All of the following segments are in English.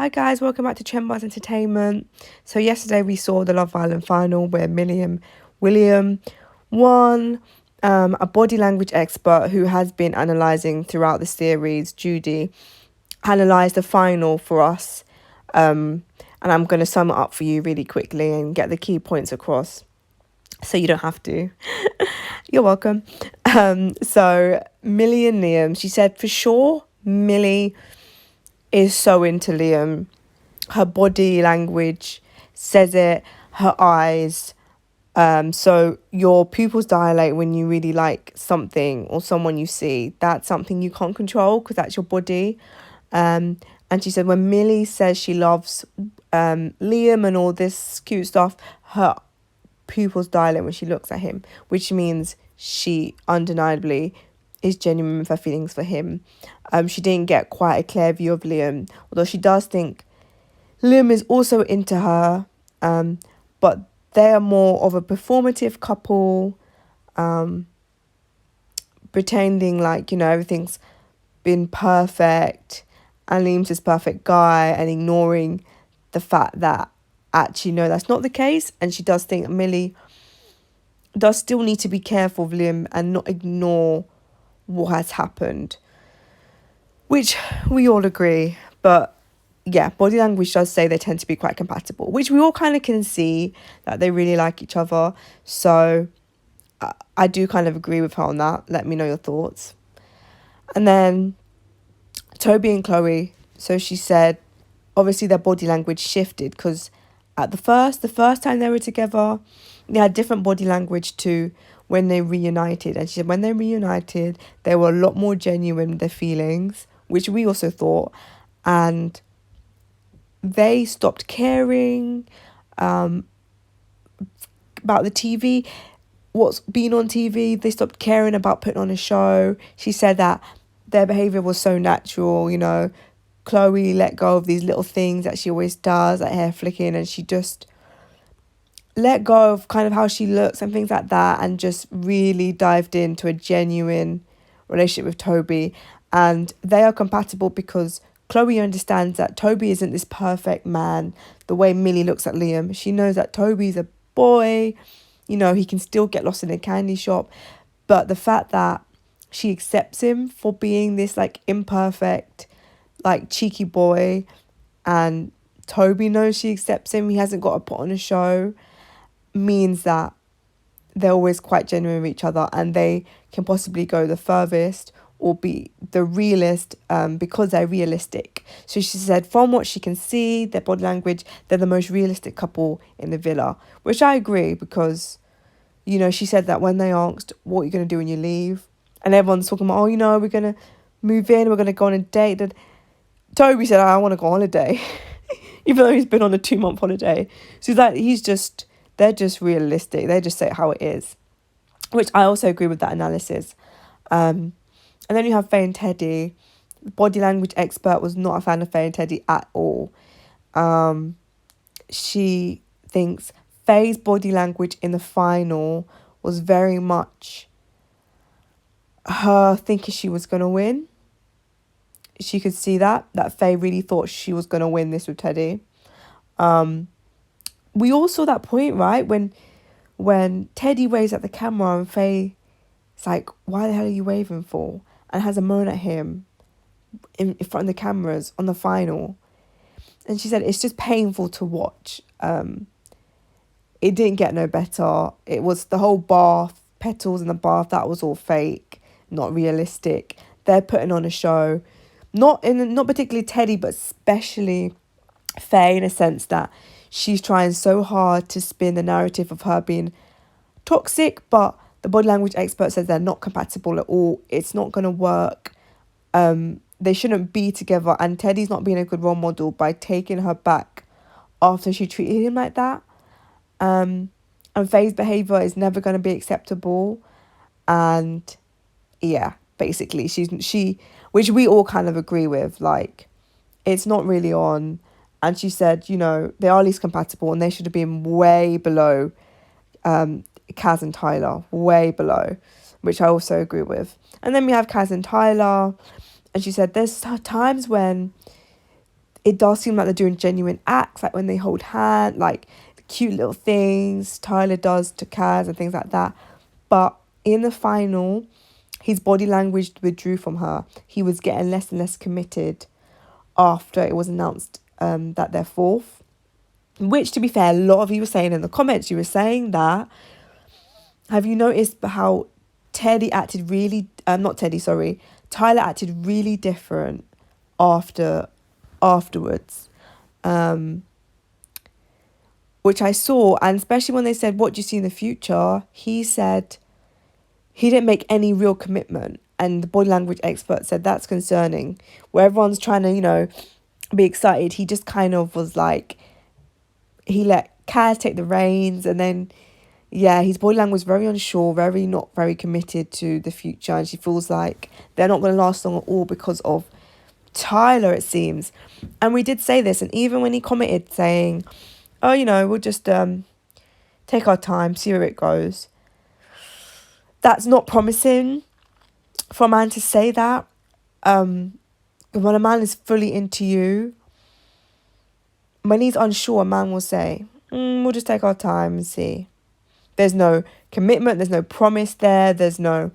Hi guys, welcome back to Trendbuzz Entertainment. So yesterday we saw the Love Island final where Millie and William won. A body language expert who has been analysing throughout the series, Judy, analysed the final for us. And I'm going to sum it up for you really quickly and get the key points across so you don't have to. You're welcome. So Millie and Liam, she said for sure Millie is so into Liam. Her body language says it, her eyes. So your pupils dilate when you really like something or someone you see. That's something you can't control because that's your body. And she said when Millie says she loves Liam and all this cute stuff, her pupils dilate when she looks at him, which means she undeniably is genuine with her feelings for him. She didn't get quite a clear view of Liam, although she does think Lim is also into her, but they are more of a performative couple, pretending like, everything's been perfect and Liam's this perfect guy and ignoring the fact that actually, no, that's not the case. And she does think Millie does still need to be careful of Liam and not ignore what has happened, which we all agree. But yeah, body language does say they tend to be quite compatible, which we all kind of can see that they really like each other. So I do kind of agree with her on that. Let me know your thoughts. And then Toby and Chloe. So she said, obviously their body language shifted because at the first time they were together, they had different body language to when they reunited. And she said when they reunited, they were a lot more genuine with their feelings, which we also thought. And they stopped caring about the TV, what's been on TV. They stopped caring about putting on a show. She said that their behaviour was so natural, Chloe let go of these little things that she always does, like hair flicking, and she just let go of kind of how she looks and things like that and just really dived into a genuine relationship with Toby. And they are compatible because Chloe understands that Toby isn't this perfect man the way Millie looks at Liam. She knows that Toby's a boy, he can still get lost in a candy shop. But the fact that she accepts him for being this like imperfect, like cheeky boy, and Toby knows she accepts him, he hasn't got to put on a show, means that they're always quite genuine with each other and they can possibly go the furthest or be the realist because they're realistic. So she said from what she can see, their body language, they're the most realistic couple in the villa, which I agree because, she said that when they asked, what are you going to do when you leave? And everyone's talking about, we're going to move in, we're going to go on a date. And Toby said, I want to go on holiday, even though he's been on a 2-month holiday. So he's like, they're just realistic. They just say it how it is, which I also agree with that analysis. And then you have Faye and Teddy. The body language expert was not a fan of Faye and Teddy at all. She thinks Faye's body language in the final was very much her thinking she was going to win. She could see that Faye really thought she was going to win this with Teddy. We all saw that point, right? When Teddy waves at the camera and Faye is like, why the hell are you waving for? And has a moan at him in front of the cameras on the final. And she said it's just painful to watch. It didn't get no better. It was the whole bath, petals in the bath, that was all fake, not realistic. They're putting on a show. Not particularly Teddy, but especially Faye, in a sense that she's trying so hard to spin the narrative of her being toxic, but the body language expert says they're not compatible at all. It's not going to work. They shouldn't be together, and Teddy's not being a good role model by taking her back after she treated him like that. And Faye's behaviour is never going to be acceptable. And yeah, basically she which we all kind of agree with, like it's not really on. And she said, they are least compatible and they should have been way below Kaz and Tyler, way below, which I also agree with. And then we have Kaz and Tyler, and she said there's times when it does seem like they're doing genuine acts, like when they hold hand, like cute little things Tyler does to Kaz and things like that. But in the final, his body language withdrew from her. He was getting less and less committed after it was announced that they're fourth. Which, to be fair, a lot of you were saying in the comments, you were saying that. Have you noticed how Teddy acted really, not Teddy, sorry, Tyler acted really different afterwards, which I saw, and especially when they said, what do you see in the future? He said he didn't make any real commitment, and the body language expert said that's concerning. Where everyone's trying to, be excited, he just kind of was like, he let Kaz take the reins, and then yeah, his body language was very unsure, very not very committed to the future, and she feels like they're not going to last long at all because of Tyler, it seems. And we did say this, and even when he commented saying, oh, we'll just take our time, see where it goes. That's not promising for a man to say that. When a man is fully into you, when he's unsure, a man will say, we'll just take our time and see. There's no commitment, there's no promise there, there's no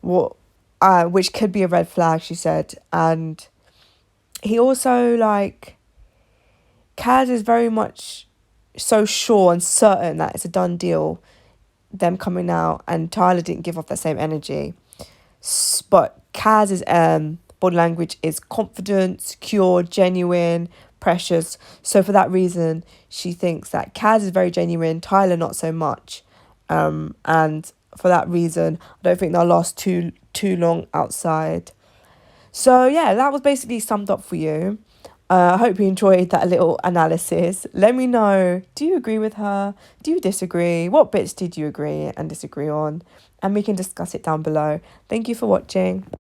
which could be a red flag, she said. And he also, Kaz is very much so sure and certain that it's a done deal, them coming out, and Tyler didn't give off that same energy. But Kaz's body language is confident, secure, genuine, precious. So for that reason, she thinks that Kaz is very genuine, Tyler not so much. And for that reason, I don't think they'll last too long outside. So yeah, that was basically summed up for you. I hope you enjoyed that little analysis. Let me know, do you agree with her? Do you disagree? What bits did you agree and disagree on? And we can discuss it down below. Thank you for watching.